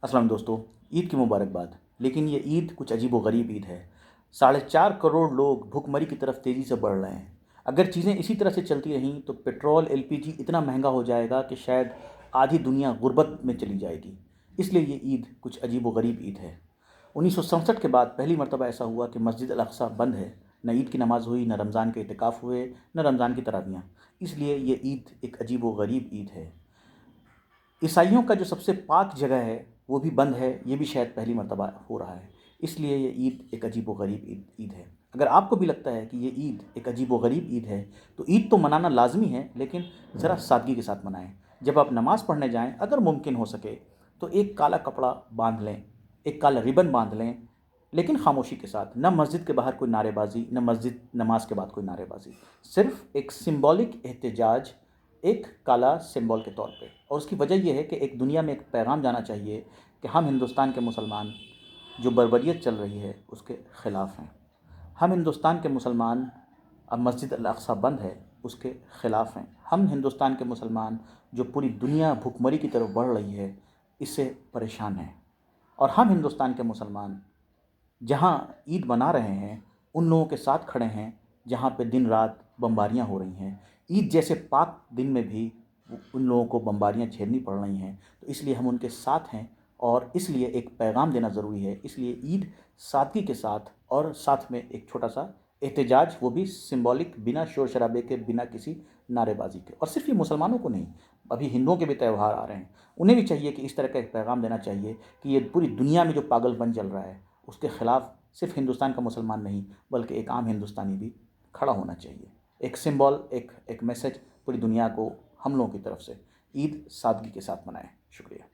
अस्सलाम दोस्तों, ईद की मुबारकबाद। लेकिन ये ईद कुछ अजीब व गरीब ईद है। 4.5 करोड़ लोग भुखमरी की तरफ तेज़ी से बढ़ रहे हैं। अगर चीज़ें इसी तरह से चलती रहें तो पेट्रोल एलपीजी इतना महंगा हो जाएगा कि शायद आधी दुनिया गुर्बत में चली जाएगी। इसलिए ये ईद कुछ अजीब व गरीब ईद है। 1967 के बाद पहली मरतबा ऐसा हुआ कि मस्जिद अल अक़सा बंद है। न ईद की नमाज़ हुई, न रमज़ान के इतिकाफ़ हुए, न रमज़ान की तरावियाँ। इसलिए ये ईद एक अजीब व गरीब ईद है। ईसाइयों का जो सबसे पाक जगह है वो भी बंद है, ये भी शायद पहली मर्तबा हो रहा है। इसलिए ये ईद एक अजीब व गरीब ईद है। अगर आपको भी लगता है कि ये ईद एक अजीब व गरीब ईद है तो ईद तो मनाना लाजमी है, लेकिन ज़रा सादगी के साथ मनाएं। जब आप नमाज़ पढ़ने जाएं, अगर मुमकिन हो सके तो एक काला कपड़ा बांध लें, एक काला रिबन बांध लें, लेकिन खामोशी के साथ। न मस्जिद के बाहर कोई नारेबाजी, न मस्जिद नमाज के बाद कोई नारेबाजी। सिर्फ एक सिंबॉलिक एहतजाज, एक काला सिंबल के तौर पे। और उसकी वजह यह है कि एक दुनिया में एक पैगाम जाना चाहिए कि हम हिंदुस्तान के मुसलमान जो बर्बरियत चल रही है उसके ख़िलाफ़ हैं। हम हिंदुस्तान के मुसलमान, अब मस्जिद अल अक़सा बंद है, उसके ख़िलाफ़ हैं। हम हिंदुस्तान के मुसलमान जो पूरी दुनिया भुखमरी की तरफ बढ़ रही है इससे परेशान हैं। और हम हिंदुस्तान के मुसलमान जहाँ ईद मना रहे हैं उन लोगों के साथ खड़े हैं जहाँ पे दिन रात बमबारियाँ हो रही हैं। ईद जैसे पाक दिन में भी उन लोगों को बमबारियाँ झेलनी पड़ रही हैं, तो इसलिए हम उनके साथ हैं और इसलिए एक पैगाम देना ज़रूरी है। इसलिए ईद सादगी के साथ और साथ में एक छोटा सा एहतजाज, वो भी सिंबॉलिक, बिना शोर शराबे के, बिना किसी नारेबाजी के। और सिर्फ ये मुसलमानों को नहीं, अभी हिंदुओं के भी त्यौहार आ रहे हैं, उन्हें भी चाहिए कि इस तरह का एक पैगाम देना चाहिए कि ये पूरी दुनिया में जो पागलपन चल रहा है उसके ख़िलाफ़ सिर्फ हिंदुस्तान का मुसलमान नहीं बल्कि एक आम हिंदुस्तानी भी खड़ा होना चाहिए। एक सिंबल, एक मैसेज पूरी दुनिया को हम लोगों की तरफ से। ईद सादगी के साथ मनाएं। शुक्रिया।